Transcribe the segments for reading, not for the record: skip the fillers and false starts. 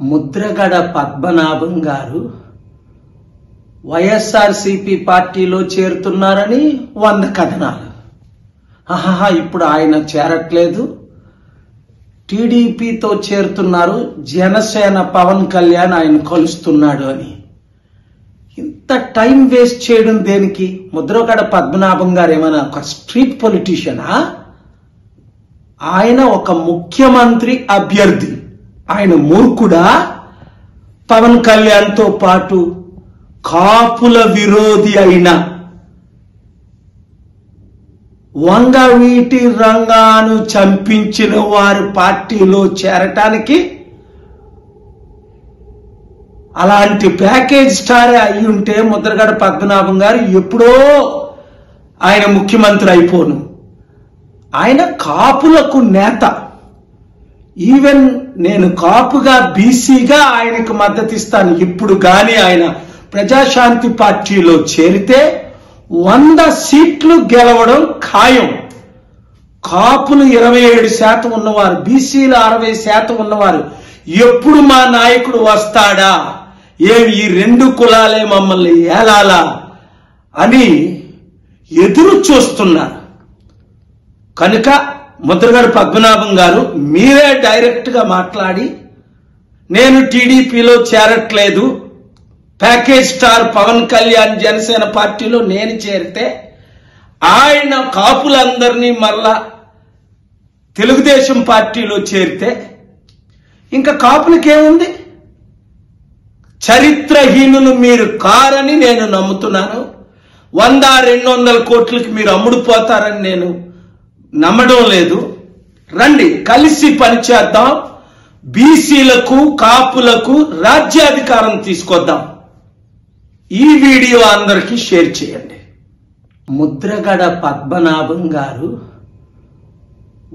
ముద్రగడ పద్మనాభం గారు వైఎస్ఆర్సీపీ పార్టీలో చేరుతున్నారని 100 కథనాలు. ఇప్పుడు ఆయన చేరట్లేదు, టీడీపీతో చేరుతున్నారు, జనసేన పవన్ కళ్యాణ్ ఆయన కలుస్తున్నాడు అని. ఇంత టైం వేస్ట్ చేయడం దేనికి? ముద్రగడ పద్మనాభం గారు ఏమైనా ఒక స్ట్రీట్ పొలిటీషియనా? ఆయన ఒక ముఖ్యమంత్రి అభ్యర్థి. ఆయన మూర్ఖుడా? పవన్ కళ్యాణ్తో పాటు కాపుల విరోధి అయిన వంగవీటి రంగాను చంపించిన వారి పార్టీలో చేరటానికి అలాంటి ప్యాకేజ్ స్టారే అయి ఉంటే ముద్రగడ పద్మనాభం గారు ఎప్పుడో ఆయన ముఖ్యమంత్రి అయిపోను. ఆయన కాపులకు నేత. ఈవెన్ నేను కాపుగా బీసీగా ఆయనకు మద్దతు ఇస్తాను. ఇప్పుడు గాని ఆయన ప్రజాశాంతి పార్టీలో చేరితే 100 సీట్లు గెలవడం ఖాయం. కాపులు 27% ఉన్నవారు, బీసీలు 60% ఉన్నవారు ఎప్పుడు మా నాయకుడు వస్తాడా, ఈ 2 కులాలే మమ్మల్ని ఏలాలా అని ఎదురు చూస్తున్నారు. కనుక ముద్రగడ పద్మనాభం గారు మీరే డైరెక్ట్ గా మాట్లాడి, నేను టీడీపీలో చేరట్లేదు, ప్యాకేజ్ స్టార్ పవన్ కళ్యాణ్ జనసేన పార్టీలో నేను చేరితే ఆయన కాపులందరినీ మళ్ళా తెలుగుదేశం పార్టీలో చేరితే ఇంకా కాపులకేముంది? చరిత్రహీనులు మీరు కారని నేను నమ్ముతున్నాను. 100-200 కోట్లకి మీరు అమ్ముడుపోతారని నేను నమ్మడం లేదు. రండి కలిసి పనిచేద్దాం, బీసీలకు కాపులకు రాజ్యాధికారం తీసుకొద్దాం. ఈ వీడియో అందరికీ షేర్ చేయండి. ముద్రగడ పద్మనాభం గారు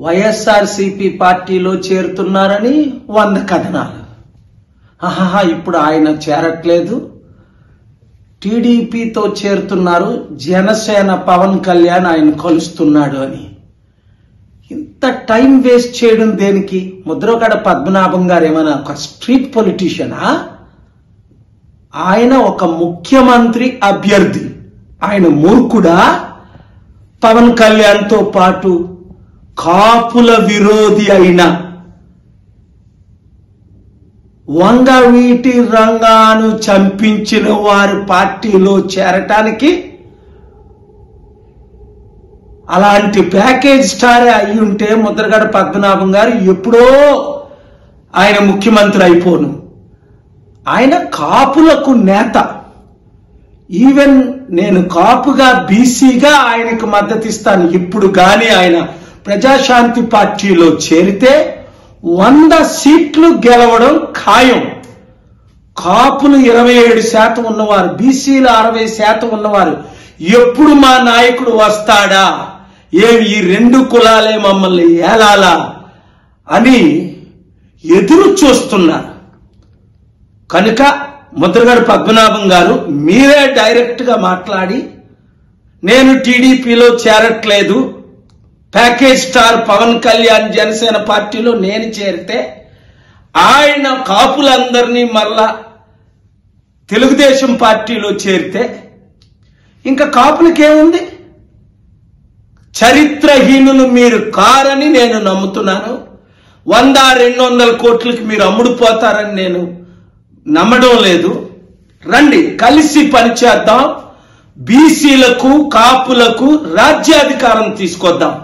వైఎస్ఆర్సీపీ పార్టీలో చేరుతున్నారని 100 కథనాలు. ఇప్పుడు ఆయన చేరట్లేదు, టీడీపీతో చేరుతున్నారు, జనసేన పవన్ కళ్యాణ్ ఆయన కలుస్తున్నాడు అని. ఇంత టైం వేస్ట్ చేయడం దేనికి? ముద్రగడ పద్మనాభం గారు ఏమైనా ఒక స్ట్రీట్ పొలిటీషియనా? ఆయన ఒక ముఖ్యమంత్రి అభ్యర్థి. ఆయన మూర్ఖుడా? పవన్ కళ్యాణ్తో పాటు కాపుల విరోధి అయిన వంగవీటి రంగాను చంపించిన వారి పార్టీలో చేరటానికి అలాంటి ప్యాకేజ్ స్టారే అయి ఉంటే ముద్రగడ పద్మనాభం గారు ఎప్పుడో ఆయన ముఖ్యమంత్రి అయిపోను. ఆయన కాపులకు నేత. ఈవెన్ నేను కాపుగా బీసీగా ఆయనకు మద్దతు ఇస్తాను. ఇప్పుడు గాని ఆయన ప్రజాశాంతి పార్టీలో చేరితే 100 సీట్లు గెలవడం ఖాయం. కాపులు 27% ఉన్నవారు, బీసీలు 60% ఉన్నవారు ఎప్పుడు మా నాయకుడు వస్తాడా, ఈ 2 కులాలే మమ్మల్ని ఏలాలా అని ఎదురు చూస్తున్నారు. కనుక ముద్రగడ పద్మనాభం గారు మీరే డైరెక్ట్ గా మాట్లాడి, నేను టీడీపీలో చేరట్లేదు, ప్యాకేజ్ స్టార్ పవన్ కళ్యాణ్ జనసేన పార్టీలో నేను చేరితే ఆయన కాపులందరినీ మళ్ళా తెలుగుదేశం పార్టీలో చేరితే ఇంకా కాపులకేముంది? చరిత్రహీనులు మీరు కారని నేను నమ్ముతున్నాను. 100-200 కోట్లకి మీరు అమ్ముడుపోతారని నేను నమ్మడం లేదు. రండి కలిసి పనిచేద్దాం, బీసీలకు కాపులకు రాజ్యాధికారం తీసుకొద్దాం.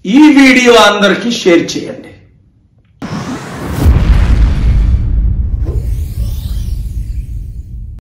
ఈ వీడియో అందరికీ షేర్ చేయండి.